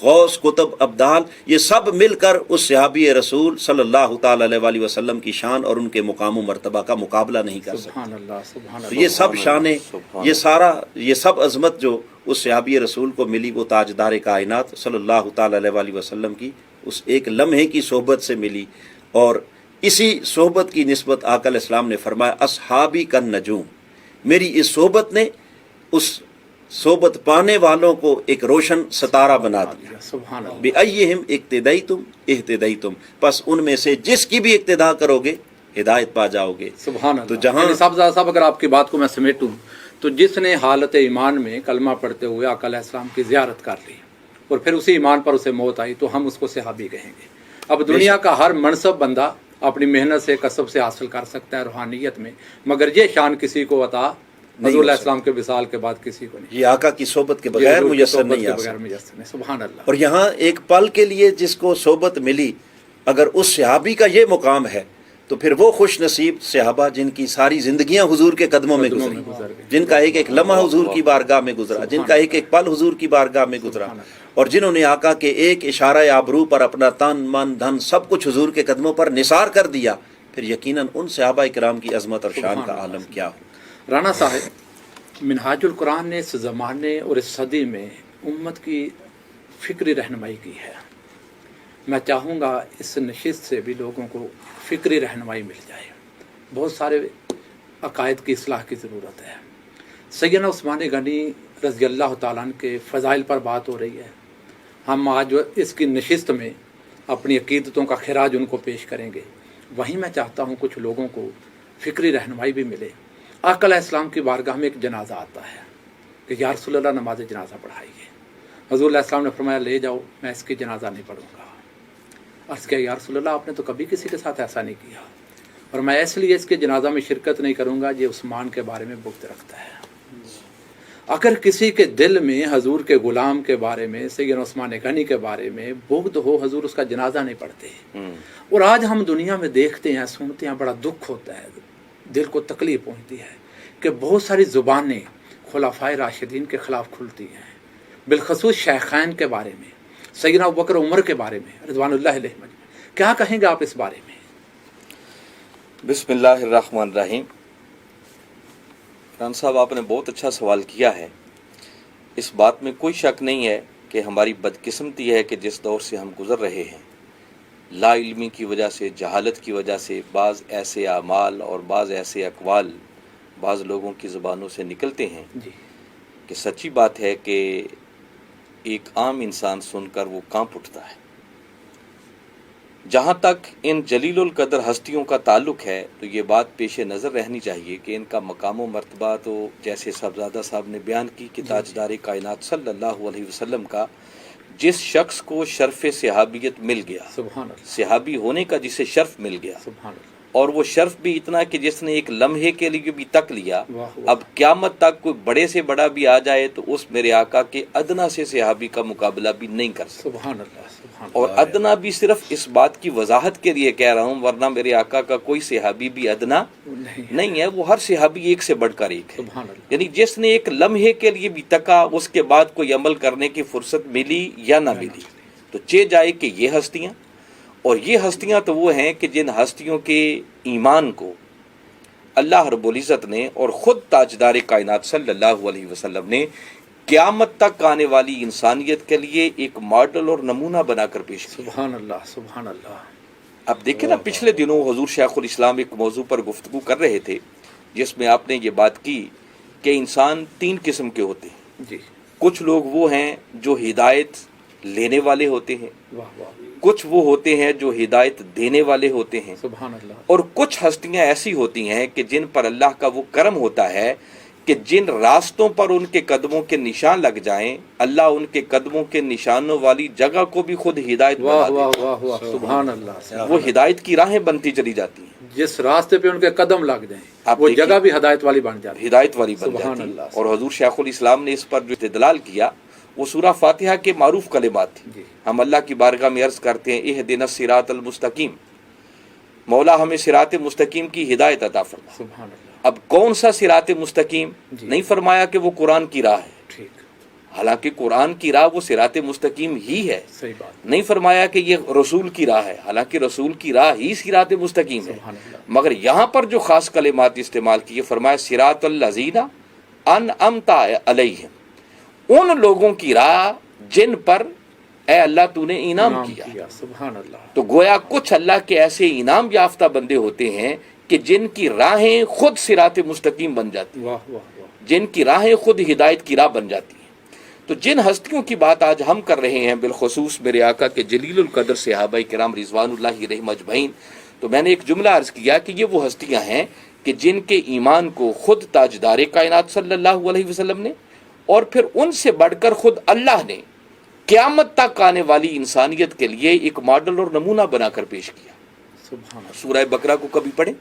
غوث قطب ابدال یہ سب مل کر اس صحابی رسول صلی اللہ تعالی علیہ وسلم کی شان اور ان کے مقام و مرتبہ کا مقابلہ نہیں کر سکتے. سبحان اللہ سبحان تو اللہ. یہ سب شانیں، یہ سب عظمت جو اس صحابی رسول کو ملی وہ تاجدار کائنات صلی اللہ تعالی علیہ وسلم کی اس ایک لمحے کی صحبت سے ملی. اور اسی صحبت کی نسبت آقا علیہ السلام نے فرمایا اصحابی کن نجوم، میری اس صحبت نے اس صحبت پانے والوں کو ایک روشن ستارہ بنا دیا. سبحان اللہ. بِأَيِّهِمْ اقتدیتم اہتدیتم، پس ان میں سے جس کی بھی اقتدا کرو گے ہدایت پا جاؤ گے. سبحان اللہ. تو جہاں صاحب اگر آپ کی بات کو میں سمیٹوں تو جس نے حالت ایمان میں کلمہ پڑھتے ہوئے آقا علیہ السلام کی زیارت کر لی اور پھر اسی ایمان پر اسے موت آئی تو ہم اس کو صحابی کہیں گے. اب دنیا کا ہر منصب بندہ اپنی محنت سے کسب سے حاصل کر سکتا ہے روحانیت میں، مگر یہ شان کسی کو عطا حضور علیہ السلام کے وصال کے بعد کسی کو نہیں. یہ آقا کی صحبت کے بغیر میسر نہیں آ سکتا. سبحان اللہ. اور یہاں ایک پل کے لیے جس کو صحبت ملی، اگر اس صحابی کا یہ مقام ہے تو پھر وہ خوش نصیب صحابہ جن کی ساری زندگیاں حضور کے قدموں میں گزری، جن کا ایک ایک لمحہ حضور کی بارگاہ میں گزرا، جن کا ایک ایک پل حضور کی بارگاہ میں گزرا، اور جنہوں نے آقا کے ایک اشارہ آبرو پر اپنا تن من دھن سب کچھ حضور کے قدموں پر نثار کر دیا، پھر یقیناً ان صحابہ کرام کی عظمت اور شان کا عالم کیا ہو. رانا صاحب، منہاج القرآن نے اس زمانے اور اس صدی میں امت کی فکری رہنمائی کی ہے. میں چاہوں گا اس نشست سے بھی لوگوں کو فکری رہنمائی مل جائے. بہت سارے عقائد کی اصلاح کی ضرورت ہے. سیدنا عثمان غنی رضی اللہ تعالیٰ عنہ کے فضائل پر بات ہو رہی ہے. ہم آج اس کی نشست میں اپنی عقیدتوں کا خراج ان کو پیش کریں گے. وہیں میں چاہتا ہوں کچھ لوگوں کو فکری رہنمائی بھی ملے. آقا علیہ السلام کی بارگاہ میں ایک جنازہ آتا ہے کہ یا رسول اللہ نماز جنازہ پڑھائیے. حضور علیہ السلام نے فرمایا لے جاؤ، میں اس کی جنازہ نہیں پڑھوں گا. عرض کیا یا رسول اللہ آپ نے تو کبھی کسی کے ساتھ ایسا نہیں کیا، اور میں اس لیے اس کے جنازہ میں شرکت نہیں کروں گا، یہ عثمان کے بارے میں بغض رکھتا ہے. اگر کسی کے دل میں حضور کے غلام کے بارے میں سیدنا عثمان غنی کے بارے میں بغض ہو، حضور اس کا جنازہ نہیں پڑھتے. اور آج ہم دنیا میں دیکھتے ہیں سنتے ہیں، بڑا دکھ ہوتا ہے، دل کو تکلیف پہنچتی ہے کہ بہت ساری زبانیں خلفائے راشدین کے خلاف کھلتی ہیں، بالخصوص شیخین کے بارے میں، سیدنا ابوبکر عمر کے بارے میں رضوان اللہ علیہ مجمعین. کیا کہیں گے آپ اس بارے میں؟ بسم اللہ الرحمن الرحیم. ران صاحب آپ نے بہت اچھا سوال کیا ہے. اس بات میں کوئی شک نہیں ہے کہ ہماری بدقسمتی ہے کہ جس دور سے ہم گزر رہے ہیں، لا علمی کی وجہ سے، جہالت کی وجہ سے بعض ایسے اعمال اور بعض ایسے اقوال بعض لوگوں کی زبانوں سے نکلتے ہیں جی کہ سچی بات ہے کہ ایک عام انسان سن کر وہ کانپ اٹھتا ہے. جہاں تک ان جلیل القدر ہستیوں کا تعلق ہے تو یہ بات پیش نظر رہنی چاہیے کہ ان کا مقام و مرتبہ تو جیسے صاحبزادہ صاحب نے بیان کی کہ تاجدار کائنات صلی اللہ علیہ وسلم کا جس شخص کو شرف صحابیت مل گیا، سبحان اللہ صحابی ہونے کا جسے شرف مل گیا، سبحان اللہ. اور وہ شرف بھی اتنا کہ جس نے ایک لمحے کے لیے بھی تک لیا، واہ اب قیامت تک کوئی بڑے سے بڑا بھی آ جائے تو اس میرے آقا کے ادنا سے صحابی کا مقابلہ بھی نہیں کر سکتا. سبحان اللہ سبحان اور ادنا بھی صرف اس بات کی وضاحت کے لیے کہہ رہا ہوں، ورنہ میرے آقا کا کوئی صحابی بھی ادنا اللہ نہیں ہے. وہ ہر صحابی ایک سے بڑھ کر ایک ہے. سبحان اللہ. یعنی جس نے ایک لمحے کے لیے بھی تکا، اس کے بعد کوئی عمل کرنے کی فرصت ملی یا نہ ملی، تو چہ جائے کہ یہ ہستیاں، اور یہ ہستیاں تو وہ ہیں کہ جن ہستیوں کے ایمان کو اللہ رب العزت نے اور خود تاجدار کائنات صلی اللہ علیہ وسلم نے قیامت تک آنے والی انسانیت کے لیے ایک ماڈل اور نمونہ بنا کر پیش کیا. سبحان اللہ سبحان اللہ. اب دیکھیں نا، پچھلے دنوں حضور شیخ الاسلام ایک موضوع پر گفتگو کر رہے تھے جس میں آپ نے یہ بات کی کہ انسان 3 قسم کے ہوتے ہیں. جی کچھ لوگ وہ ہیں جو ہدایت لینے والے ہوتے ہیں، واہ واہ. کچھ وہ ہوتے ہیں جو ہدایت دینے والے ہوتے ہیں، سبحان اللہ. اور کچھ ہستیاں ایسی ہوتی ہیں کہ جن پر اللہ کا وہ کرم ہوتا ہے کہ جن راستوں پر ان کے قدموں کے نشان لگ جائیں، اللہ ان کے قدموں کے نشانوں والی جگہ کو بھی خود ہدایت بنا واہ دیتا واہ واہ واہ. سبحان اللہ. ہے. وہ ہدایت کی راہیں بنتی چلی جاتی ہیں، جس راستے پہ ان کے قدم لگ جائیں آپ وہ دیکھیں، جگہ بھی ہدایت والی بن جاتی ہے. ہدایت والی بن سبحان جاتی اللہ. ہے. اور حضور شیخ الاسلام نے اس پر جو استدلال کیا وہ سورہ فاتحہ کے معروف کلمات تھی. جی ہم اللہ کی بارگاہ میں عرض کرتے ہیں اہدنا الصراط المستقیم، مولا ہمیں صراط مستقیم کی ہدایت عطا فرما. سبحان اللہ. اب کون سا صراط مستقیم؟ جی. نہیں فرمایا کہ وہ قرآن کی راہ ہے، ٹھیک. حالانکہ قرآن کی راہ وہ صراط مستقیم ہی ہے. صحیح بات. نہیں فرمایا کہ یہ رسول کی راہ ہے، حالانکہ رسول کی راہ ہی صراط مستقیم ہے. سبحان اللہ. مگر یہاں پر جو خاص کلمات استعمال کیے، فرمایا صراط الذین انعمت علیہم، ان لوگوں کی راہ جن پر اے اللہ تو نے انعام کیا. سبحان اللہ. تو گویا کچھ اللہ کے ایسے انعام یافتہ بندے ہوتے ہیں کہ جن کی راہیں خود صراط مستقیم بن جاتی ہیں، واہ واہ واہ. جن کی راہیں خود ہدایت کی راہ بن جاتی ہیں. تو جن ہستیوں کی بات آج ہم کر رہے ہیں، بالخصوص میرے آقا کے جلیل القدر صحابہ کرام رضوان اللہ علیہم اجمعین، تو میں نے ایک جملہ عرض کیا کہ یہ وہ ہستیاں ہیں کہ جن کے ایمان کو خود تاجدار کائنات صلی اللہ علیہ وسلم نے، اور پھر ان سے بڑھ کر خود اللہ نے قیامت تک آنے والی انسانیت کے لیے ایک ماڈل اور نمونہ بنا کر پیش کیا. سبحان اللہ. سورہ بقرہ کو کبھی پڑھیں،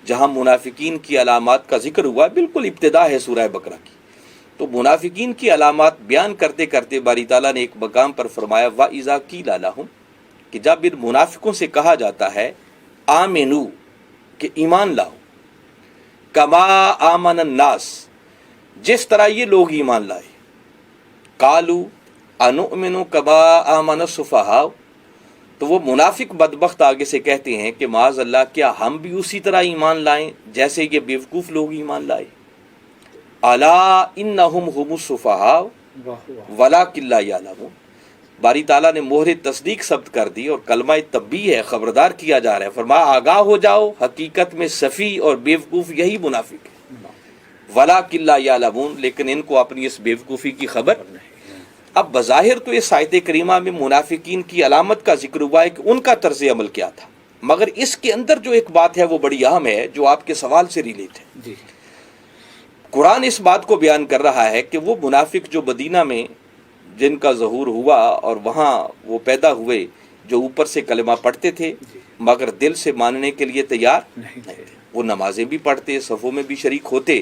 جہاں منافقین کی علامات کا ذکر ہوا، بالکل ابتدا ہے سورہ بقرہ کی. تو منافقین کی علامات بیان کرتے کرتے باری تعالیٰ نے ایک مقام پر فرمایا وَإِذَا قِيلَ لَهُمْ، کہ جب ان منافقوں سے کہا جاتا ہے آمنو، کہ ایمان لاؤ، کما آمن الناس، جس طرح یہ لوگ ایمان لائے، قالو انؤمن کما آمن السفہاء، تو وہ منافق بدبخت آگے سے کہتے ہیں کہ معاذ اللہ، کیا ہم بھی اسی طرح ایمان لائیں جیسے یہ بیوقوف لوگ ایمان لائے. الا انہم هم السفہاء واہ واہ. ولکن لا یعلمون. باری تعالیٰ نے مہر تصدیق ثبت کر دی اور کلمہ تنبیہ ہے، خبردار کیا جا رہا ہے. فرمایا آگاہ ہو جاؤ، حقیقت میں سفی اور بیوقوف یہی منافق ہے. ولکن لا یعلمون، لیکن ان کو اپنی اس بیوقوفی کی خبر نہیں. اب بظاہر تو اس آیت کریمہ میں منافقین کی علامت کا ذکر ہوا ہے کہ ان کا طرز عمل کیا تھا، مگر اس کے اندر جو ایک بات ہے وہ بڑی اہم ہے، جو آپ کے سوال سے ریلیٹ ہے. جی. قرآن اس بات کو بیان کر رہا ہے کہ وہ منافق جو مدینہ میں جن کا ظہور ہوا اور وہاں وہ پیدا ہوئے، جو اوپر سے کلمہ پڑھتے تھے مگر دل سے ماننے کے لیے تیار نہیں تھے. وہ نمازیں بھی پڑھتے، صفوں میں بھی شریک ہوتے،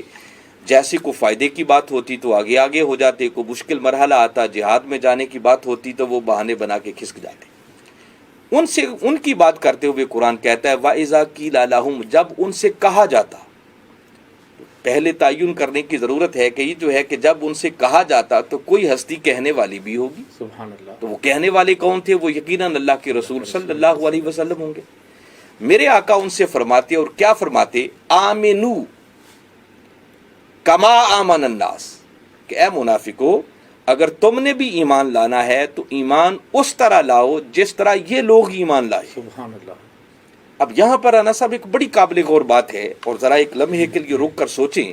جیسے کوئی فائدے کی بات ہوتی تو آگے آگے ہو جاتے، کوئی مشکل مرحلہ آتا، جہاد میں جانے کی بات ہوتی تو وہ بہانے بنا کے کھسک جاتے. ان کی بات کرتے ہوئے قرآن کہتا ہے وَإِذَا قِيلَ لَهُمْ، جب ان سے کہا جاتا. پہلے تعین کرنے کی ضرورت ہے کہ یہ جو ہے کہ جب ان سے کہا جاتا تو کوئی ہستی کہنے والی بھی ہوگی. سبحان اللہ. تو وہ کہنے والے کون تھے؟ وہ یقیناً اللہ کے رسول صلی اللہ علیہ وسلم ہوں گے. میرے آقا ان سے فرماتے، اور کیا فرماتے؟ آمنو کما آمن الناس، کہ اے منافقو، اگر تم نے بھی ایمان لانا ہے تو ایمان اس طرح لاؤ جس طرح یہ لوگ ایمان لائے. سبحان اللہ. اب یہاں پر آنا صاحب ایک بڑی قابل غور بات ہے، اور ذرا ایک لمحے کے لیے رک کر سوچیں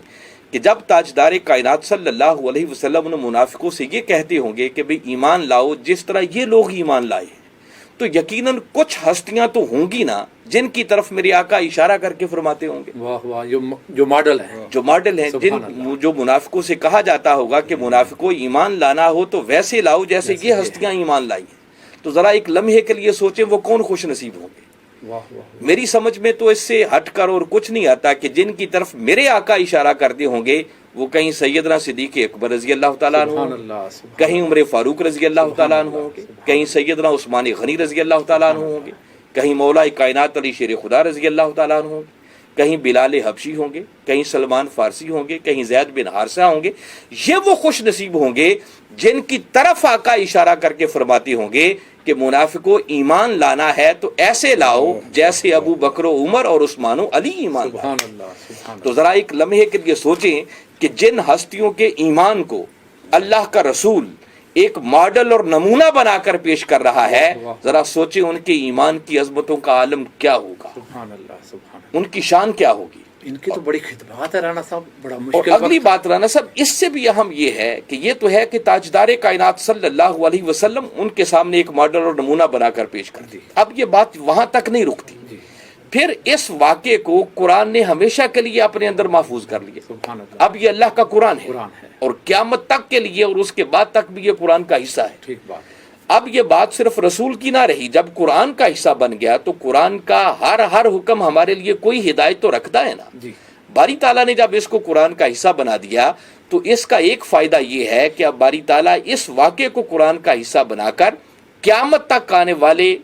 کہ جب تاجدار کائنات صلی اللہ علیہ وسلم ان منافقوں سے یہ کہتے ہوں گے کہ بھئی ایمان لاؤ جس طرح یہ لوگ ایمان لائے، تو یقیناً کچھ ہستیاں تو ہوں گی نا جن کی طرف میرے آقا اشارہ کر کے فرماتے ہوں گے. واہ واہ. جو ماڈل ہے، جو ماڈل ہیں، سبحان اللہ. جو منافقوں سے کہا جاتا ہوگا کہ منافقوں ایمان لانا ہو تو ویسے لاؤ جیسے یہ ہستیاں ایمان لائی ہیں. تو ذرا ایک لمحے کے لیے سوچیں وہ کون خوش نصیب ہوں گے. واہ واہ. میری سمجھ میں تو اس سے ہٹ کر اور کچھ نہیں آتا کہ جن کی طرف میرے آقا اشارہ کرتے ہوں گے وہ کہیں سیدنا صدیق اکبر رضی اللہ تعالیٰ عنہ سبحان ہوں گے، اللہ. سبحان کہیں عمر فاروق رضی اللہ تعالیٰ عنہ ہوں گے، کہیں سیدنا عثمان غنی رضی اللہ تعالیٰ عنہ ہوں گے، کہیں مولا کائنات علی شیر خدا رضی اللہ تعالیٰ عنہ ہوں گے، کہیں بلال حبشی ہوں گے، کہیں سلمان فارسی ہوں گے، کہیں زید بن حارثہ ہوں گے. یہ وہ خوش نصیب ہوں گے جن کی طرف آقا اشارہ کر کے فرماتے ہوں گے کہ منافقوں ایمان لانا ہے تو ایسے لاؤ جیسے ابو بکر و عمر اور عثمان و علی ایمان لائے. سبحان اللہ. سبحان تو ذرا ایک لمحے کے لیے سوچیں کہ جن ہستیوں کے ایمان کو اللہ کا رسول ایک ماڈل اور نمونہ بنا کر پیش کر رہا ہے، ذرا سوچیں ان کے ایمان کی عظمتوں کا عالم کیا ہوگا، سبحان اللہ. سبحان اللہ. ان کی شان کیا ہوگی. ان کی تو بڑی خدمات ہے رانا صاحب، بڑا اور مشکل اگلی بات رانا صاحب اس سے بھی اہم یہ ہے کہ یہ تو ہے کہ تاجدار کائنات صلی اللہ علیہ وسلم ان کے سامنے ایک ماڈل اور نمونہ بنا کر پیش کر دی. اب یہ بات وہاں تک نہیں رکتی، پھر اس واقعے کو قرآن نے ہمیشہ کے لیے اپنے اندر محفوظ کر لیا. سبحان اللہ. اب یہ اللہ کا قرآن ہے قرآن ہے. اور قیامت تک کے لیے اور اس کے بعد تک بھی یہ قرآن کا حصہ ہے. ٹھیک بات ہے. اب یہ بات صرف رسول کی نہ رہی، جب قرآن کا حصہ بن گیا تو قرآن کا ہر حکم ہمارے لیے کوئی ہدایت تو رکھتا ہے نا. جی. باری تعالیٰ نے جب اس کو قرآن کا حصہ بنا دیا تو اس کا ایک فائدہ یہ ہے کہ اب باری تعالیٰ اس واقعے کو قرآن کا حصہ بنا کر قیامت تک آنے والے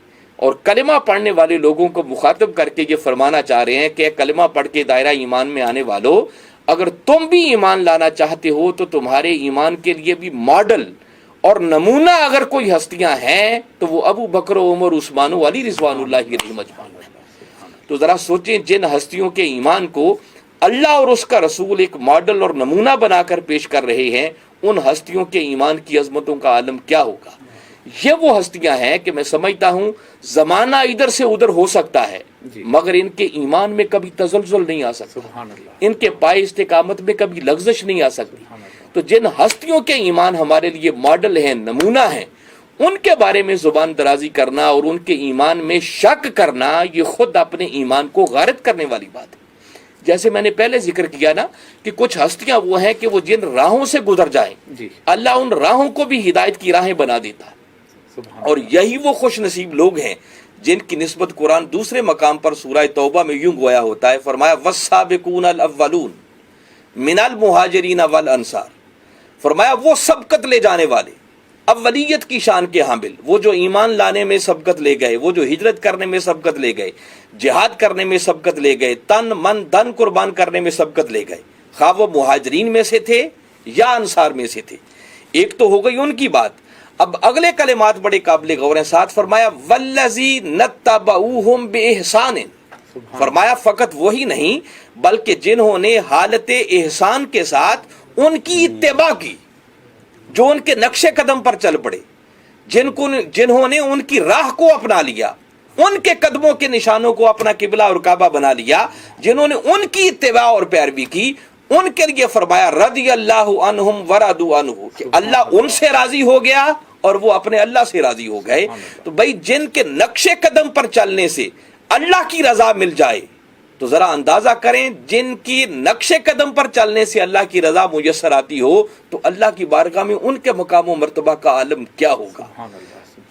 اور کلمہ پڑھنے والے لوگوں کو مخاطب کر کے یہ فرمانا چاہ رہے ہیں کہ کلمہ پڑھ کے دائرہ ایمان میں آنے والوں، اگر تم بھی ایمان لانا چاہتے ہو تو تمہارے ایمان کے لیے بھی ماڈل اور نمونہ اگر کوئی ہستیاں ہیں تو وہ ابو بکر و عمر عثمان و علی رضوان اللہ علیہم اجمعین ہیں۔ تو ذرا سوچیں، جن ہستیوں کے ایمان کو اللہ اور اس کا رسول ایک ماڈل اور نمونہ بنا کر پیش کر رہے ہیں، ان ہستیوں کے ایمان کی عظمتوں کا عالم کیا ہوگا۔ یہ وہ ہستیاں ہیں کہ میں سمجھتا ہوں زمانہ ادھر سے ادھر ہو سکتا ہے مگر ان کے ایمان میں کبھی تزلزل نہیں آ سکتا، سبحان اللہ، ان کے پائے استقامت میں کبھی لغزش نہیں آ سکتی۔ تو جن ہستیوں کے ایمان ہمارے لیے ماڈل ہیں، نمونہ ہیں، ان کے بارے میں زبان درازی کرنا اور ان کے ایمان میں شک کرنا، یہ خود اپنے ایمان کو غارت کرنے والی بات ہے۔ جیسے میں نے پہلے ذکر کیا نا کہ کچھ ہستیاں وہ ہیں کہ وہ جن راہوں سے گزر جائیں جی اللہ ان راہوں کو بھی ہدایت کی راہیں بنا دیتا ہے۔ سبحان اور یہی وہ خوش نصیب لوگ ہیں جن کی نسبت قرآن دوسرے مقام پر سورہ توبہ میں یوں گویا ہوتا ہے، فرمایا والسابقون الاولون من المہاجرین والانصار، فرمایا وہ سبقت لے جانے والے، اولیت کی شان کے حامل، وہ جو ایمان لانے میں سبقت لے گئے، وہ جو ہجرت کرنے میں سبقت لے گئے، جہاد کرنے میں سبقت لے گئے، تن من دن قربان کرنے میں سبقت لے گئے، خواہ وہ مہاجرین میں سے تھے یا انصار میں سے تھے۔ ایک تو ہو گئی ان کی بات۔ اب اگلے کلمات بڑے قابل غور ہیں، ساتھ فرمایا والذین اتبعوہم بإحسان، فرمایا فقط وہی نہیں بلکہ جنہوں نے حالت احسان کے ساتھ ان کی اتباع کی، جو ان کے نقش قدم پر چل پڑے، جنہوں نے ان کی راہ کو اپنا لیا، ان کے قدموں کے نشانوں کو اپنا قبلہ اور کعبہ بنا لیا، جنہوں نے ان کی اتباع اور پیروی کی، ان کے لیے فرمایا رضی اللہ عنہم ورضوا عنہ، کہ اللہ ان سے راضی ہو گیا اور وہ اپنے اللہ سے راضی ہو گئے۔ تو بھائی جن کے نقش قدم پر چلنے سے اللہ کی رضا مل جائے تو ذرا اندازہ کریں، جن کی نقش قدم پر چلنے سے اللہ کی رضا میسر آتی ہو تو اللہ کی بارگاہ میں ان کے مقام و مرتبہ کا عالم کیا ہوگا۔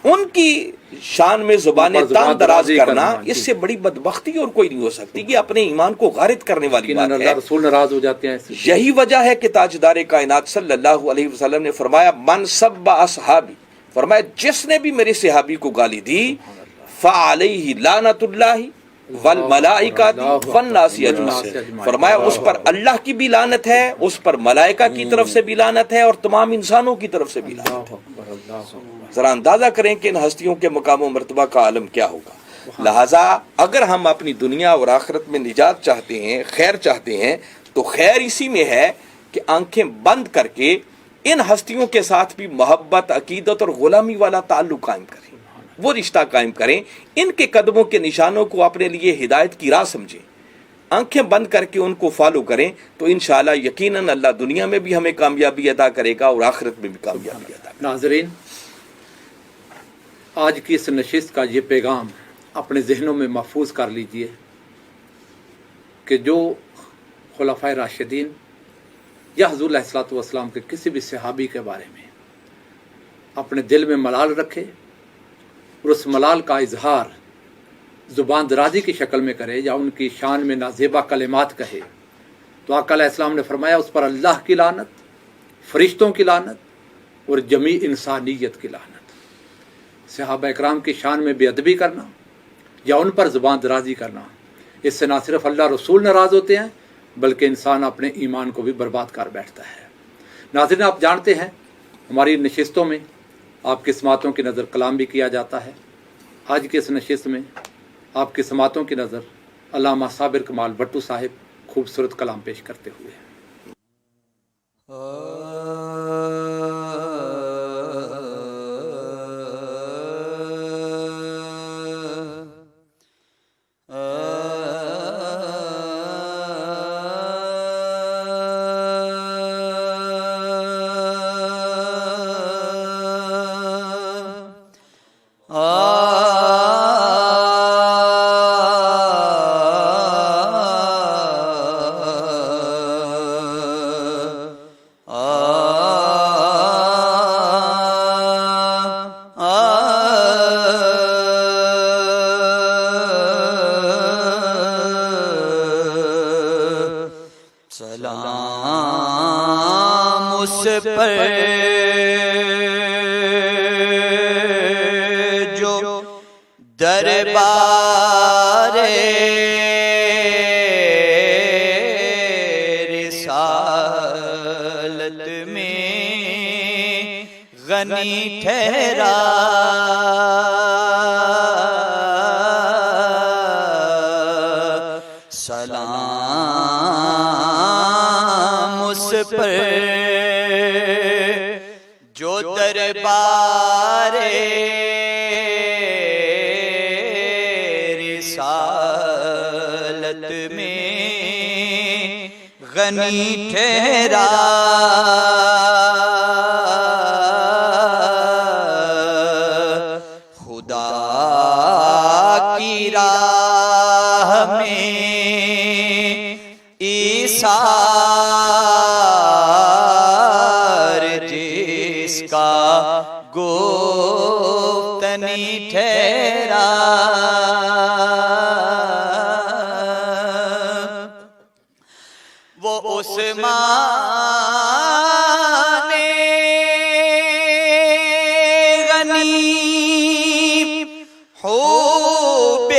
ان کی شان میں زبان تان دراز کرنا، اس سے بڑی بدبختی اور کوئی نہیں ہو سکتی، یہ اپنے ایمان کو غارت کرنے والی بات ہے۔ رسول ناراض ہو جاتے ہیں۔ یہی وجہ ہے کہ تاجدار کائنات صلی اللہ علیہ وسلم نے فرمایا من سب اصحابی، فرمایا جس نے بھی میرے صحابی کو گالی دی فعلیہ لعنت اللہ والملائکۃ والناس اجمعین، فرمایا اس پر اللہ کی بھی لعنت ہے، اس پر ملائکہ کی طرف سے بھی لعنت ہے اور تمام انسانوں کی طرف سے بھی لعنت ہے۔ ذرا اندازہ کریں کہ ان ہستیوں کے مقام و مرتبہ کا عالم کیا ہوگا۔ لہٰذا اگر ہم اپنی دنیا اور آخرت میں نجات چاہتے ہیں، خیر چاہتے ہیں، تو خیر اسی میں ہے کہ آنکھیں بند کر کے ان ہستیوں کے ساتھ بھی محبت، عقیدت اور غلامی والا تعلق قائم کریں، وہ رشتہ قائم کریں، ان کے قدموں کے نشانوں کو اپنے لیے ہدایت کی راہ سمجھیں، آنکھیں بند کر کے ان کو فالو کریں، تو انشاءاللہ یقیناً اللہ دنیا میں بھی ہمیں کامیابی عطا کرے گا اور آخرت میں بھی کامیابی عطا کرے گا۔ ناظرین، آج کی اس نشست کا یہ پیغام اپنے ذہنوں میں محفوظ کر لیجئے کہ جو خلفائے راشدین یا حضور علیہ الصلوۃ والسلام کے کسی بھی صحابی کے بارے میں اپنے دل میں ملال رکھے اور اس ملال کا اظہار زبان درازی کی شکل میں کرے یا ان کی شان میں نازیبا کلمات کہے، تو آقا علیہ السلام نے فرمایا اس پر اللہ کی لعنت، فرشتوں کی لعنت اور جمیع انسانیت کی لعنت۔ صحابہ اکرام کی شان میں بے ادبی کرنا یا ان پر زبان درازی کرنا، اس سے نہ صرف اللہ رسول ناراض ہوتے ہیں بلکہ انسان اپنے ایمان کو بھی برباد کر بیٹھتا ہے۔ ناظرین، آپ جانتے ہیں ہماری نشستوں میں آپ کی سماعتوں کی نظر کلام بھی کیا جاتا ہے۔ آج کی اس نشست میں آپ کی سماعتوں کی نظر علامہ صابر کمال بھٹو صاحب خوبصورت کلام پیش کرتے ہوئے۔ جو در دربار رسالت میں غنی ٹھہرا، سلام اس پر جو دربار رسالت میں غنی ٹھہرا، خدا کی راہ میں ایثار جس کا گفتنی ٹھہرا، وہ عثمان غنی خوب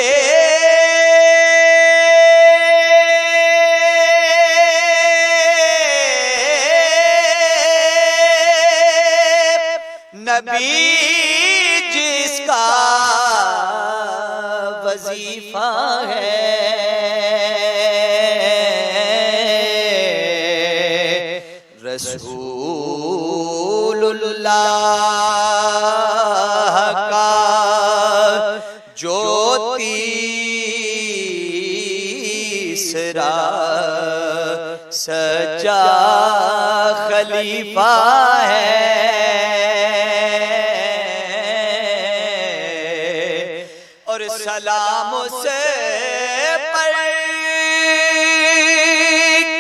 نبی جس کا وظیفہ ہے رسول اللہ کا جو تیسرا سچا خلیفہ ہے، اور سلام اسے پر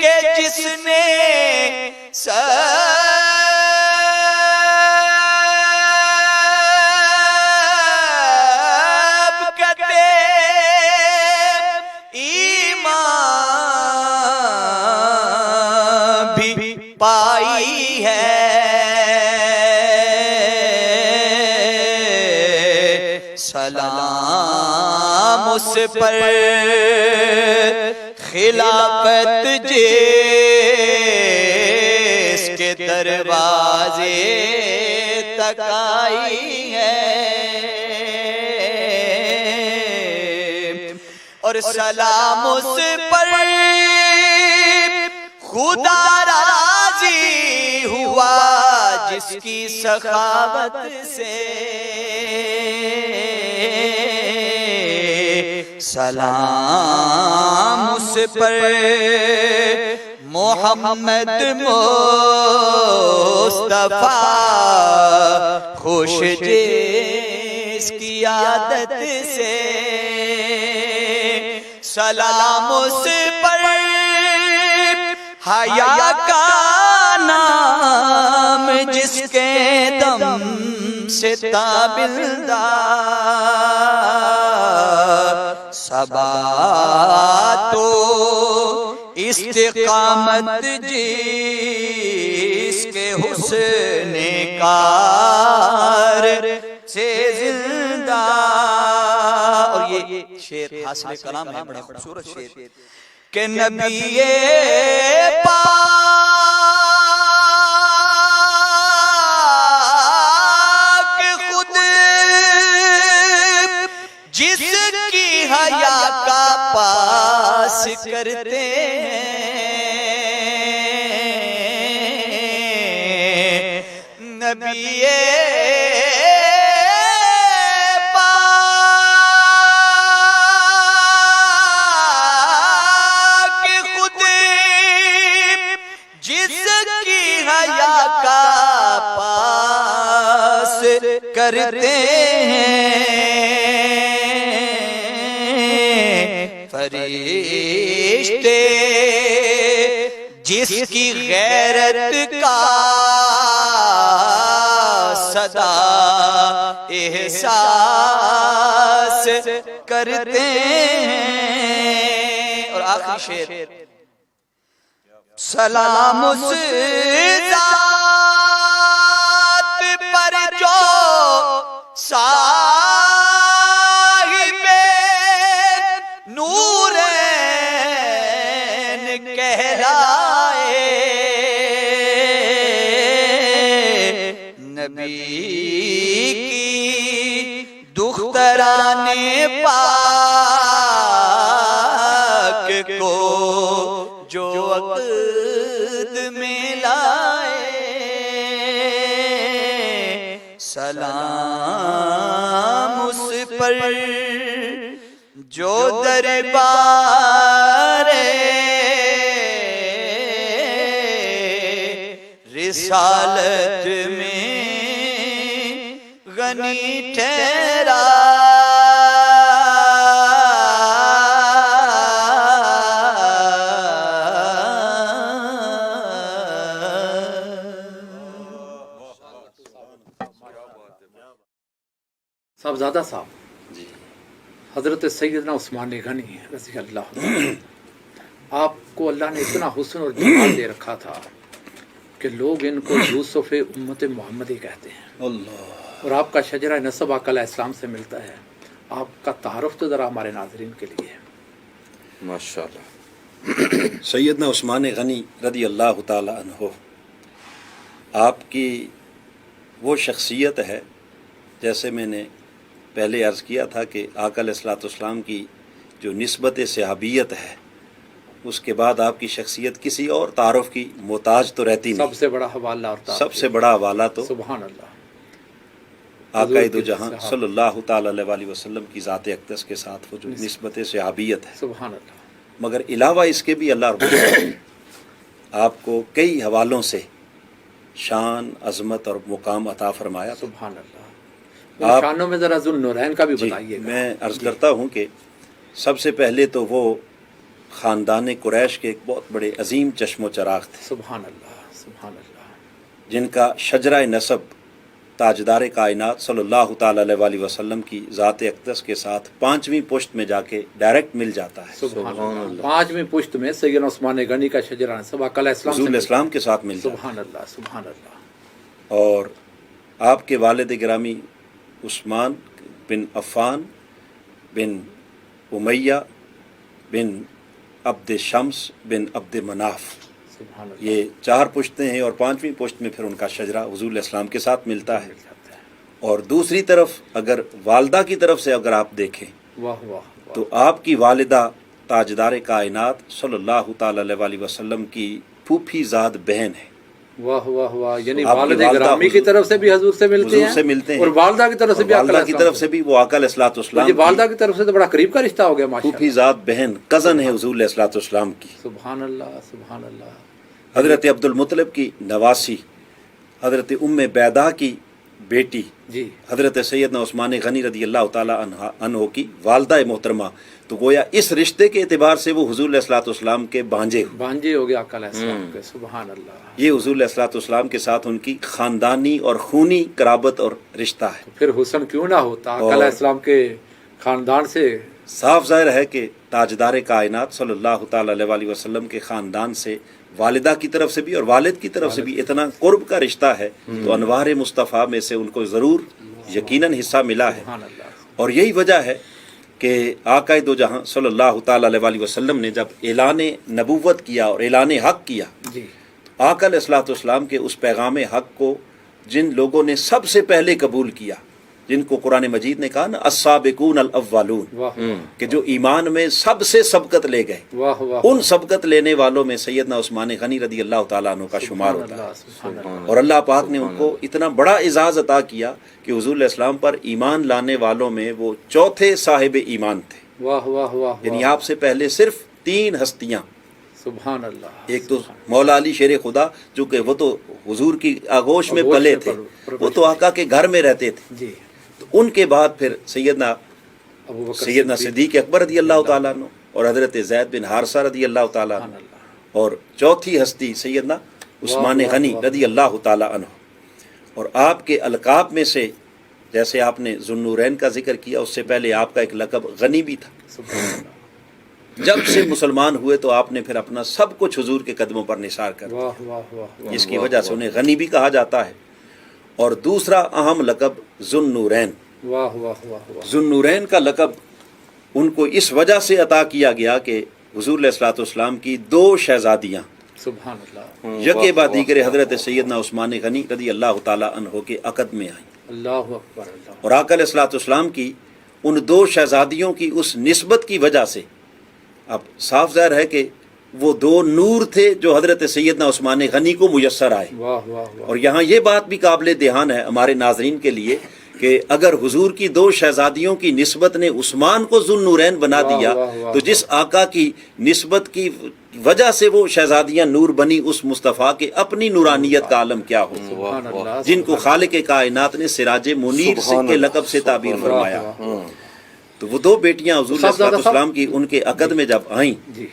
کہ جس نے سب کتے ایمان بھی پائی ہے، سلام اس پر خلافت جس کے دروازے تک آئی ہے، اور سلام اس پر خدا راضی ہوا جس کی سخاوت سے، سلام اس پر محمد مصطفیٰ خوش جس کی عادت سے، سلام اس پر حیا کا نام جس کے دم سے تابندار، ثبات و استقامت جس کے حسن کار سے زندہ، اور یہ شعر حاصل کلام ہے، بڑا خوبصورت شعر کہ نبی پاک خود جس کی حیا کا پاس کرتے ہیں، نبی کرتے ہیں، فرشتے جس کی غیرت کا صدا احساس کرتے ہیں، اور آخری شعر سلام اس ذات پر جو صاحب نبی کی دختران پاک کو جو عقد میں لائے، سلام اس پر جو دربار رسالت میں غنی ٹھہرا۔ صاحبزادہ صاحب حضرت سیدنا عثمان غنی رضی اللہ عنہ، آپ کو اللہ نے اتنا حسن اور جمال دے رکھا تھا کہ لوگ ان کو یوسف امت محمدی کہتے ہیں، اور آپ کا شجرہ نسب آقا علیہ السلام سے ملتا ہے۔ آپ کا تعارف تو ذرا ہمارے ناظرین کے لیے ہے۔ ماشاءاللہ۔ سیدنا عثمان غنی رضی اللہ تعالی عنہ آپ کی وہ شخصیت ہے، جیسے میں نے پہلے عرض کیا تھا کہ آقا علیہ الصلوۃ والسلام کی جو نسبت صحابیت ہے، اس کے بعد آپ کی شخصیت کسی اور تعارف کی محتاج تو رہتی نہیں۔ سب سے بڑا حوالہ اور تعارف، سب سے بڑا حوالہ تو سبحان اللہ، آقا دو جہاں صلی اللہ تعالی علیہ وسلم کی ذات اقدس کے ساتھ وہ جو نسبت صحابیت ہے۔ سبحان اللہ۔ مگر علاوہ اس کے بھی اللہ رب العزت نے آپ کو کئی حوالوں سے شان، عظمت اور مقام عطا فرمایا۔ سبحان اللہ۔ آپ شانوں میں ذرا ذوالنورین کا بھی جی بتائیے گا۔ میں عرض کرتا ہوں کہ سب سے پہلے تو وہ خاندان قریش کے ایک بہت بڑے عظیم چشم و چراغ تھے، سبحان اللہ، سبحان اللہ، جن کا شجرہ نسب تاجدار کائنات صلی اللہ تعالی علیہ وسلم کی ذات اقدس کے ساتھ 5ویں پشت میں جا کے ڈائریکٹ مل جاتا ہے، سبحان اللہ۔ 5ویں پشت میں سیدنا عثمان غنی کا شجرہ نسب آقا علیہ السلام حضور سے اسلام کے ساتھ مل جاتا سبحان اللہ، سبحان اللہ۔ ہے۔ اور آپ کے والد گرامی عثمان بن عفان بن امیہ بن عبد شمس بن عبد مناف، سبحان اللہ، یہ 4 پشتیں ہیں، اور 5ویں پشت میں پھر ان کا شجرہ حضور اسلام کے ساتھ ملتا ہے۔ اور دوسری طرف اگر والدہ کی طرف سے اگر آپ دیکھیں واہ واہ واہ، تو آپ کی والدہ تاجدار کائنات صلی اللہ تعالی علیہ وسلم کی پھوپھی زاد بہن ہے۔ واہ واہ واہ، یعنی آپ کی والد والدہ گرامی کی حضور- طرف سے بھی حضور سے ملتے حضور ہیں، سے ملتے ہیں، اور والدہ کی طرف سے بھی آقا والدہ علیہ کی السلام طرف سے بھی وہ آقا علیہ الصلوۃ والسلام جی، کی والدہ کی طرف سے تو بڑا قریب کا رشتہ ہو گیا ماشاء پھوپھی اللہ۔ زاد بہن کزن ہے حضور علیہ الصلوۃ والسلام کی۔ سبحان اللہ، سبحان اللہ، حضرت عبد المطلب کی نواسی، حضرت ام بیدہ کی بیٹی، جی حضرت سیدنا عثمان غنی رضی اللہ تعالی عنہ کی والدہ محترمہ، تو گویا اس رشتے کے اعتبار سے وہ حضور علیہ الصلوۃ والسلام کے بھانجے ہوئے۔ بھانجے ہو گیا آقا علیہ السلام کے، سبحان اللہ۔ یہ حضور علیہ الصلوۃ والسلام کے ساتھ ان کی خاندانی اور خونی قرابت اور رشتہ ہے۔ پھر حسن کیوں نہ ہوتا آقا علیہ السلام کے خاندان سے۔ صاف ظاہر ہے کہ تاجدار کائنات صلی اللہ تعالی علیہ وسلم کے خاندان سے والدہ کی طرف سے بھی اور والد کی طرف سے بھی اتنا قرب کا رشتہ ہے، تو انوار مصطفیٰ میں سے ان کو ضرور یقیناً حصہ ملا ہے۔ سبحان اللہ، اور یہی وجہ ہے کہ آقا دو جہاں صلی اللہ تعالی علیہ وسلم نے جب اعلان نبوت کیا اور اعلان حق کیا، جی آقا علیہ الصلوۃ والسلام کے اس پیغام حق کو جن لوگوں نے سب سے پہلے قبول کیا، جن کو قرآن مجید نے کہا نا السابقون الاولون، واہ کہ جو ایمان میں سب سے سبقت لے گئے، واہ واہ، ان سبقت لینے والوں میں سیدنا عثمان غنی رضی اللہ تعالیٰ عنہ کا شمار سبحان ہوتا ہے۔ اللہ، سبحان اللہ، اور اللہ پاک نے ان کو اتنا بڑا اعزاز عطا کیا کہ حضور علیہ السلام پر ایمان لانے والوں میں وہ چوتھے صاحب ایمان تھے۔ واہ واہ واہ، یعنی آپ سے پہلے صرف 3 ہستیاں، سبحان اللہ، ایک تو مولا علی شیر خدا، جو کہ وہ تو حضور کی آغوش میں آغوش پلے میں تھے، پرورش وہ تو آقا کے گھر میں رہتے تھے، جی تو ان کے بعد پھر سیدنا ابو بکر صدیق اکبر رضی اللہ تعالیٰ عنہ اور حضرت زید بن حارثہ رضی اللہ تعالیٰ عنہ، سبحان اللہ، اور چوتھی ہستی سیدنا عثمان واہ، غنی واہ، رضی اللہ تعالیٰ عنہ۔ اور آپ کے القاب میں سے جیسے آپ نے ذوالنورین کا ذکر کیا، اس سے پہلے آپ کا ایک لقب غنی بھی تھا۔ سبحان اللہ، جب سے مسلمان ہوئے تو آپ نے پھر اپنا سب کچھ حضور کے قدموں پر نثار کر دیا، واہ واہ واہ واہ، جس کی وجہ سے انہیں غنی بھی کہا جاتا ہے۔ اور دوسرا اہم لقب ذوالنورین، واہ واہ واہ واہ، ذوالنورین کا لقب ان کو اس وجہ سے عطا کیا گیا کہ حضور علیہ الصلوۃ والسلام کی 2 شہزادیاں سبحان اللہ یکے بعد دیگر حضرت سیدنا عثمان غنی رضی اللہ تعالیٰ عنہ کے عقد میں آئیں، اللہ اکبر اللہ اور آقا علیہ الصلوۃ والسلام کی ان دو شہزادیوں کی اس نسبت کی وجہ سے اب صاف ظاہر ہے کہ وہ دو نور تھے جو حضرت سیدنا عثمان غنی کو میسر آئے. واہ واہ واہ اور یہاں یہ بات بھی قابل دھیان ہے ہمارے ناظرین کے لیے کہ اگر حضور کی دو شہزادیوں کی نسبت نے عثمان کو ذو النورین بنا دیا واہ واہ تو جس آقا کی نسبت کی وجہ سے وہ شہزادیاں نور بنی، اس مصطفیٰ کے اپنی نورانیت کا عالم کیا ہو، سبحان اللہ جن کو خالق کائنات نے سراج منیر کے لقب سے تعبیر فرمایا. تو وہ دو بیٹیاں حضور علیہ الصلوۃ والسلام کی ان کے عقد میں جب آئیں، جی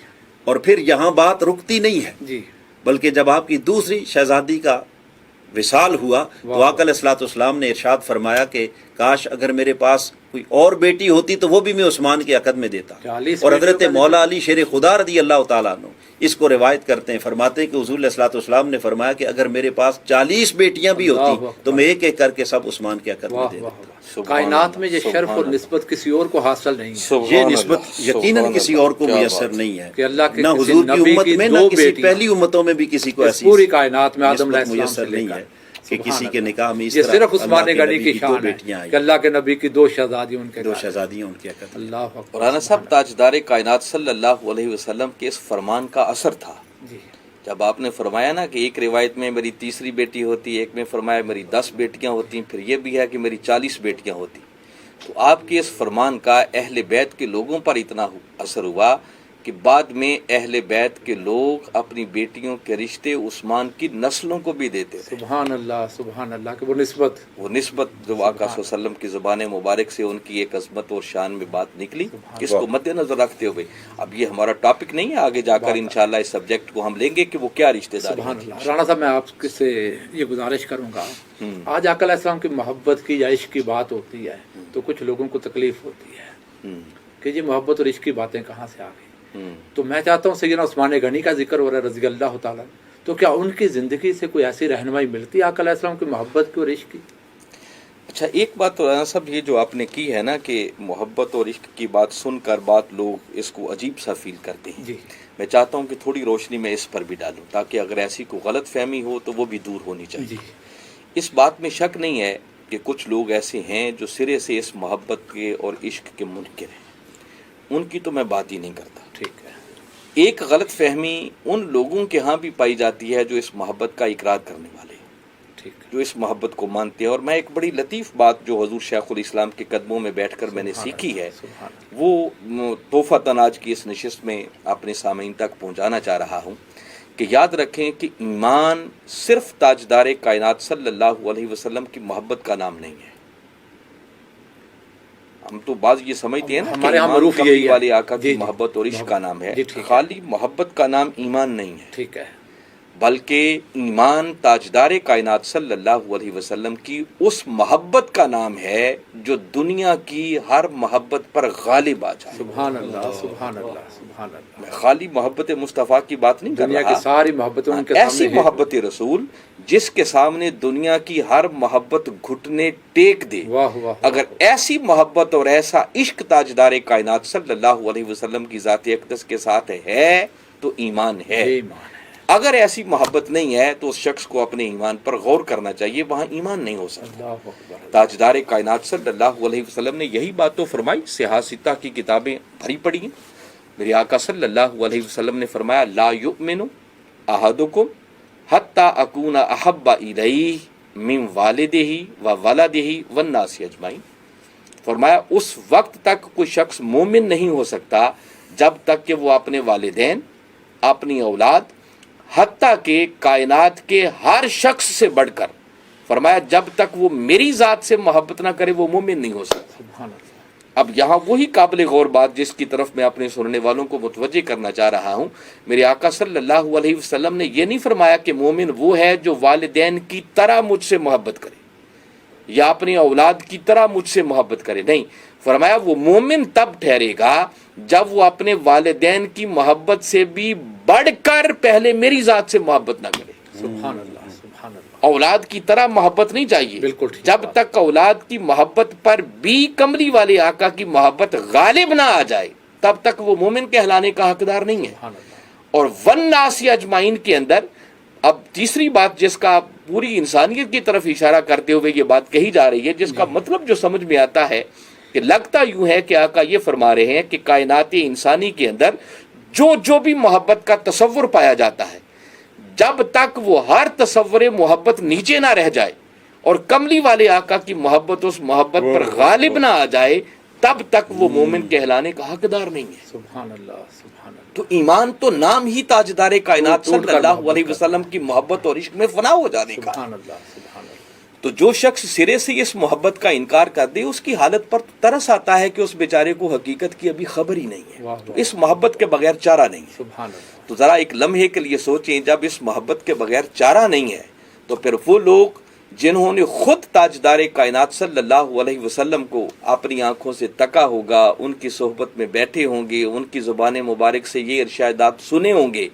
اور پھر یہاں بات رکتی نہیں ہے جی بلکہ جب آپ کی دوسری شہزادی کا وصال ہوا تو آقا علیہ الصلوۃ والسلام نے ارشاد فرمایا کہ کاش اگر میرے پاس کوئی اور بیٹی ہوتی تو وہ بھی میں عثمان کے عقد میں دیتا. 40 اور حضرت بیٹیوں کا مولا علی شیر خدا رضی اللہ تعالیٰ عنہ اس کو روایت کرتے ہیں، فرماتے ہیں کہ حضور علیہ الصلوۃ والسلام نے فرمایا کہ اگر میرے پاس 40 بیٹیاں بھی اللہ ہوتی اکبر. تو میں ایک ایک کر کے سب عثمان کے عقد میں واہ دے واہ دیتا. واہ. کائنات میں یہ شرف اور نسبت کسی اور کو حاصل نہیں ہے یہ نسبت یقیناً کسی اور کو میسر نہیں ہے، کہ اللہ کے نہ کسی حضور کی نبی امت کی میں نہ دو کسی بیٹیاں پہلی امتوں میں بھی کسی کو اس ایسی پوری کائنات میں آدم علیہ نسبت السلام میسر سے لے نہیں کر ہے کہ کسی سبحان کے اللہ. نکاح میں اس یہ طرح صرف عثمان اللہ کے غنی نبی کی کی دو شان ہے بیٹیاں آئیں، کہ اللہ کے نبی کی دو شہزادی ان کے دو گھر. شہزادیاں ان کے عقد میں. اللہ اکبر. مولانا صاحب تاجدار کائنات صلی اللہ علیہ وسلم کے اس فرمان کا اثر تھا جی جب آپ نے فرمایا نا کہ ایک روایت میں میری تیسری بیٹی ہوتی، ایک میں فرمایا میری 10 بیٹیاں ہوتی، پھر یہ بھی ہے کہ میری 40 بیٹیاں ہوتی. تو آپ کے اس فرمان کا اہل بیت کے لوگوں پر اتنا اثر ہوا کہ بعد میں اہل بیت کے لوگ اپنی بیٹیوں کے رشتے عثمان کی نسلوں کو بھی دیتے تھے. سبحان اللہ کہ وہ نسبت وہ نسبت جو آقا صلی اللہ علیہ وسلم کی زبان مبارک سے ان کی ایک عظمت اور شان میں بات نکلی، اس کو مد نظر رکھتے ہوئے اب یہ ہمارا ٹاپک نہیں ہے، آگے جا کر انشاءاللہ اس سبجیکٹ کو ہم لیں گے کہ وہ کیا رشتے داری سبحان ہیں. اللہ. رانا صاحب میں آپ سے یہ گزارش کروں گا، آج آقا علیہ السلام کی محبت کی یا عشق کی بات ہوتی ہے تو کچھ لوگوں کو تکلیف ہوتی ہے کہ یہ محبت اور عشق کی باتیں کہاں سے آ گئی. تو میں چاہتا ہوں سیدنا عثمان غنی کا ذکر ہو رہا ہے رضی اللہ تعالیٰ، تو کیا ان کی زندگی سے کوئی ایسی رہنمائی ملتی ہے آقا علیہ السلام کی محبت کی اور عشق کی؟ اچھا ایک بات تو رانا صاحب یہ جو آپ نے کی ہے نا کہ محبت اور عشق کی بات سن کر بات لوگ اس کو عجیب سا فیل کرتے ہیں. جی میں چاہتا ہوں کہ تھوڑی روشنی میں اس پر بھی ڈالوں تاکہ اگر ایسی کوئی غلط فہمی ہو تو وہ بھی دور ہونی چاہیے. جی اس بات میں شک نہیں ہے کہ کچھ لوگ ایسے ہیں جو سرے سے اس محبت کے اور عشق کے منکر ہیں، ان کی تو میں بات ہی نہیں کرتا. ٹھیک ہے. ایک غلط فہمی ان لوگوں کے ہاں بھی پائی جاتی ہے جو اس محبت کا اقرار کرنے والے ہیں، ٹھیک ہے. جو اس محبت کو مانتے ہیں. اور میں ایک بڑی لطیف بات جو حضور شیخ الاسلام کے قدموں میں بیٹھ کر میں نے سیکھی ہے سبحان اللہ. وہ تحفہ تناج کی اس نشست میں اپنے سامعین تک پہنچانا چاہ رہا ہوں کہ یاد رکھیں کہ ایمان صرف تاجدار کائنات صلی اللہ علیہ وسلم کی محبت کا نام نہیں ہے. ہم تو بعض یہ سمجھتے ہیں نا کہ ہمارے یہاں ایمان معروف کملی یہی ہے. والے آقا جی کی جی. محبت اور عشق کا نام ہے. جی ٹھیک ہے. خالی محبت کا نام ایمان نہیں ہے، ٹھیک ہے. بلکہ ایمان تاجدار کائنات صلی اللہ علیہ وسلم کی اس محبت کا نام ہے جو دنیا کی ہر محبت پر غالب آ جائے. سبحان اللہ سبحان اللہ سبحان اللہ. میں خالی محبت مصطفیٰ کی بات نہیں کر دنیا رہا، کی ساری محبتیں ان کے ایسی سامنے ہیں. محبت رسول جس کے سامنے دنیا کی ہر محبت گھٹنے ٹیک دے. واہ واہ. اگر ایسی محبت اور ایسا عشق تاجدار کائنات صلی اللہ علیہ وسلم کی ذات اقدس کے ساتھ ہے تو ایمان ہے. یہ ایمان ہے. اگر ایسی محبت نہیں ہے تو اس شخص کو اپنے ایمان پر غور کرنا چاہیے، وہاں ایمان نہیں ہو سکتا. اللہ اکبر. تاجدار کائنات صلی اللہ علیہ وسلم نے یہی بات تو فرمائی، سیاستہ کی کتابیں بھری پڑی ہیں. میرے آقا صلی اللہ علیہ وسلم نے فرمایا لا یؤمن احدکم حتی اکون احب الیہ من والدہ و ولدہ والناس اجمعین. فرمایا اس وقت تک کوئی شخص مومن نہیں ہو سکتا جب تک کہ وہ اپنے والدین، اپنی اولاد، حتیٰ کہ کائنات کے ہر شخص سے بڑھ کر، فرمایا جب تک وہ میری ذات سے محبت نہ کرے وہ مومن نہیں ہو سکتا. سبحان اللہ. اب یہاں وہی قابل غور بات جس کی طرف میں اپنے سننے والوں کو متوجہ کرنا چاہ رہا ہوں، میرے آقا صلی اللہ علیہ وسلم نے یہ نہیں فرمایا کہ مومن وہ ہے جو والدین کی طرح مجھ سے محبت کرے یا اپنی اولاد کی طرح مجھ سے محبت کرے. نہیں، فرمایا وہ مومن تب ٹھہرے گا جب وہ اپنے والدین کی محبت سے بھی بڑھ کر پہلے میری ذات سے محبت نہ کرے. سبحان اللہ سبحان اللہ. اولاد کی طرح محبت نہیں چاہیے. بالکل ٹھیک جب تک اولاد کی محبت پر بھی کملی والے آقا کی محبت غالب نہ آ جائے تب تک وہ مومن کہلانے کا حقدار نہیں ہے. سبحان اللہ. اور والناس اجمعین کے اندر اب تیسری بات جس کا پوری انسانیت کی طرف اشارہ کرتے ہوئے یہ بات کہی جا رہی ہے، جس کا مطلب جو سمجھ میں آتا ہے کہ لگتا یوں ہے کہ آقا یہ فرما رہے ہیں کہ کائنات انسانی کے اندر جو بھی محبت کا تصور پایا جاتا ہے، جب تک وہ ہر تصور محبت نیچے نہ رہ جائے اور کملی والے آقا کی محبت اس محبت پر غالب نہ آ جائے، تب تک وہ مومن کہلانے کا حقدار نہیں ہے۔ سبحان اللہ، سبحان اللہ۔ تو ایمان تو نام ہی تاجدار کائنات صلی اللہ علیہ وسلم کی محبت اور عشق میں فنا ہو جانے کا۔ سبحان اللہ، سبحان اللہ۔ تو جو شخص سرے سے اس محبت کا انکار کر دے، اس کی حالت پر ترس آتا ہے کہ اس بیچارے کو حقیقت کی ابھی خبر ہی نہیں ہے، تو اس محبت کے بغیر چارہ نہیں ہے۔ سبحان اللہ۔ تو ذرا ایک لمحے کے لیے سوچیں، جب اس محبت کے بغیر چارہ نہیں ہے تو پھر وہ لوگ جنہوں نے خود تاجدار کائنات صلی اللہ علیہ وسلم کو اپنی آنکھوں سے تکا ہوگا، ان کی صحبت میں بیٹھے ہوں گے، ان کی زبان مبارک سے یہ ارشادات سنے ہوں گے،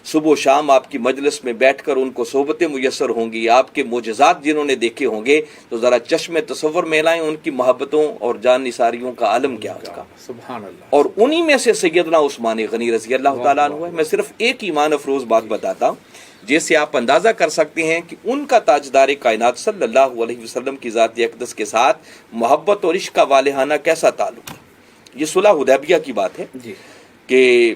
صبح و شام آپ کی مجلس میں بیٹھ کر ان کو صحبتیں میسر ہوں گی، آپ کے معجزات جنہوں نے دیکھے ہوں گے، تو ذرا چشم تصور میں لائیں ان کی محبتوں اور جان نثاریوں کا عالم کیا ہوگا۔ سبحان اللہ۔ اور انہی میں سے سیدنا عثمان غنی رضی اللہ تعالیٰ عنہ ہے۔ میں صرف ایک ایمان افروز بات بتاتا ہوں جس سے آپ اندازہ کر سکتے ہیں کہ ان کا تاجدار کائنات صلی اللہ علیہ وسلم کی ذات اقدس کے ساتھ محبت اور عشق کا والہانہ کیسا تعلق ہے۔ یہ صلح حدیبیہ کی بات ہے جی۔ کہ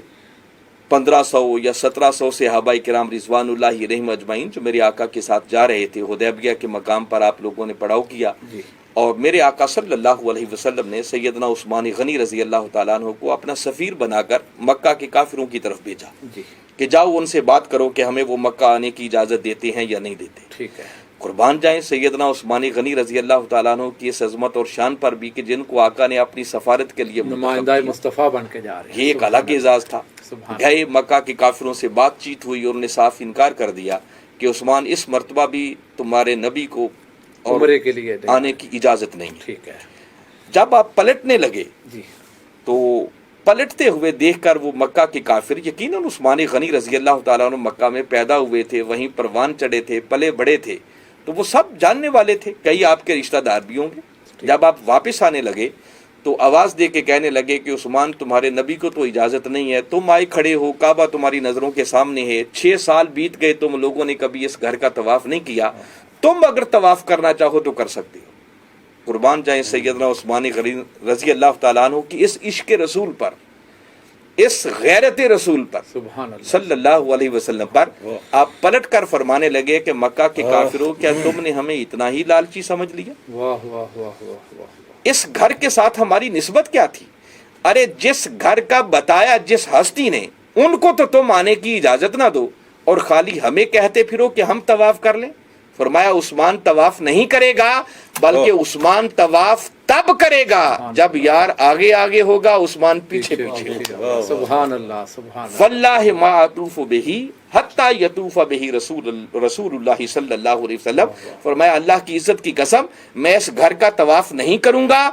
1500 یا 1700 صحابہ کرام رضوان اللہ علیہم اجمعین جو میرے آقا کے ساتھ جا رہے تھے، حدیبیہ کے مقام پر آپ لوگوں نے پڑاؤ کیا، جی۔ اور میرے آقا صلی اللہ علیہ وسلم نے سیدنا عثمان غنی رضی اللہ تعالیٰ عنہ کو اپنا سفیر بنا کر مکہ کے کافروں کی طرف بھیجا جی۔ کہ جاؤ ان سے بات کرو کہ ہمیں وہ مکہ آنے کی اجازت دیتے ہیں یا نہیں دیتے۔ ٹھیک ہے۔ قربان جائیں سیدنا عثمان غنی رضی اللہ تعالیٰ عنہ کی اس عظمت اور شان پر بھی کہ جن کو آقا نے اپنی سفارت کے لیے نمائندہ مصطفیٰ بن کے جا رہے ہیں۔ یہ ایک الگ اعزاز تھا۔ سبحان گئے، مکہ کے کافروں سے بات چیت ہوئی اور انہوں نے صاف انکار کر دیا کہ عثمان اس مرتبہ بھی تمہارے نبی کو اور عمرے کے لیے آنے کی اجازت نہیں ہے۔ ٹھیک ہے۔ جب آپ پلٹنے لگے جی۔ تو پلٹتے ہوئے دیکھ کر وہ مکہ کے کافر، یقیناً عثمان غنی رضی اللہ تعالیٰ عنہ مکہ میں پیدا ہوئے تھے، وہیں پروان چڑھے تھے، پلے بڑے تھے، تو وہ سب جاننے والے تھے، کئی آپ کے رشتہ دار بھی ہوں گے۔ جب آپ واپس آنے لگے تو آواز دے کے کہنے لگے کہ عثمان تمہارے نبی کو تو اجازت نہیں ہے، تم آئے کھڑے ہو، کعبہ تمہاری نظروں کے سامنے ہے، 6 سال بیت گئے، تم لوگوں نے کبھی اس گھر کا طواف نہیں کیا، تم اگر طواف کرنا چاہو تو کر سکتے ہو۔ قربان جائیں سیدنا عثمان غنی رضی اللہ تعالیٰ عنہ کی اس عشق رسول پر، اس غیرت رسول پر سبحان اللہ۔ صلی اللہ علیہ وسلم پر آپ پلٹ کر فرمانے لگے کہ مکہ کے کافروں، کیا تم نے ہمیں اتنا ہی لالچی سمجھ لیا؟ واہ واہ واہ واہ واہ۔ اس گھر کے ساتھ ہماری نسبت کیا تھی؟ ارے جس گھر کا بتایا جس ہستی نے، ان کو تو تم آنے کی اجازت نہ دو اور خالی ہمیں کہتے پھرو کہ ہم طواف کر لیں۔ فرمایا عثمان طواف نہیں کرے گا، بلکہ عثمان طواف تب کرے گا جب یار آگے آگے ہوگا، عثمان پیچھے پیچھے ہوگا۔ سبحان اللہ، سبحان اللہ۔ واللہ ما اطوف بہی حتی یطوف بہی رسول اللہ صلی اللہ علیہ وسلم، فرمایا اللہ کی عزت کی قسم میں اس گھر کا طواف نہیں کروں گا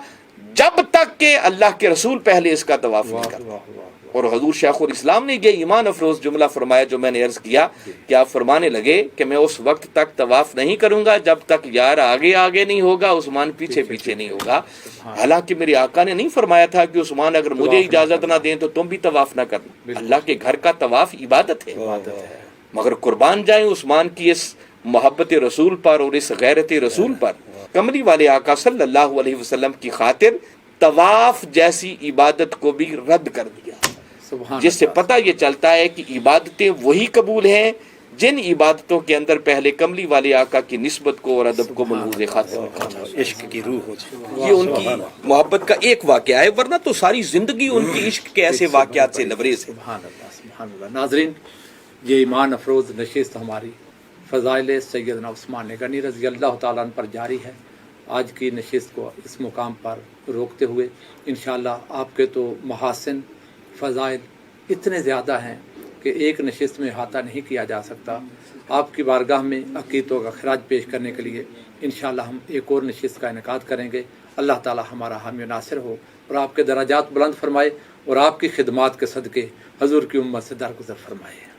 جب تک کہ اللہ کے رسول پہلے اس کا طواف نہیں کرتا۔ واہ واہ۔ اور حضور شیخ الاسلام نے یہ ایمان افروز جملہ فرمایا جو میں نے عرض کیا کہ آپ فرمانے لگے کہ میں اس وقت تک طواف نہیں کروں گا جب تک یار آگے آگے نہیں ہوگا، عثمان پیچھے پیچھے نہیں ہوگا۔ حالانکہ میرے آقا نے نہیں فرمایا تھا کہ عثمان اگر مجھے اجازت نہ دیں تو تم بھی طواف نہ کرنا۔ اللہ کے گھر کا طواف عبادت ہے، مگر قربان جائیں عثمان کی اس محبت رسول پر اور اس غیرت رسول پر کملی والے آقا صلی اللہ علیہ وسلم کی خاطر طواف جیسی عبادت کو بھی رد کر دیا، جس سے پتہ یہ چلتا ہے کہ عبادتیں وہی قبول ہیں جن عبادتوں کے اندر پہلے کملی والے آقا کی نسبت کو اور ادب کو ملحوظ خاطر رکھا جائے، عشق کی روح ہو جائے۔ یہ ان کی محبت کا ایک واقعہ ہے، ورنہ تو ساری زندگی ان کی عشق کے ایسے واقعات سے لبریز ہے۔ سبحان اللہ، سبحان اللہ۔ ناظرین، یہ ایمان افروز نشست ہماری فضائل سیدنا عثمان غنی رضی اللہ تعالیٰ عنہ پر جاری ہے۔ آج کی نشست کو اس مقام پر روکتے ہوئے انشاءاللہ آپ کے تو محاسن، فضائل اتنے زیادہ ہیں کہ ایک نشست میں احاطہ نہیں کیا جا سکتا۔ آپ کی بارگاہ میں عقیدتوں کا خراج پیش کرنے کے لیے انشاءاللہ ہم ایک اور نشست کا انعقاد کریں گے۔ اللہ تعالی ہمارا حامی و ناصر ہو اور آپ کے درجات بلند فرمائے اور آپ کی خدمات کے صدقے حضور کی امت سے درگزر فرمائے۔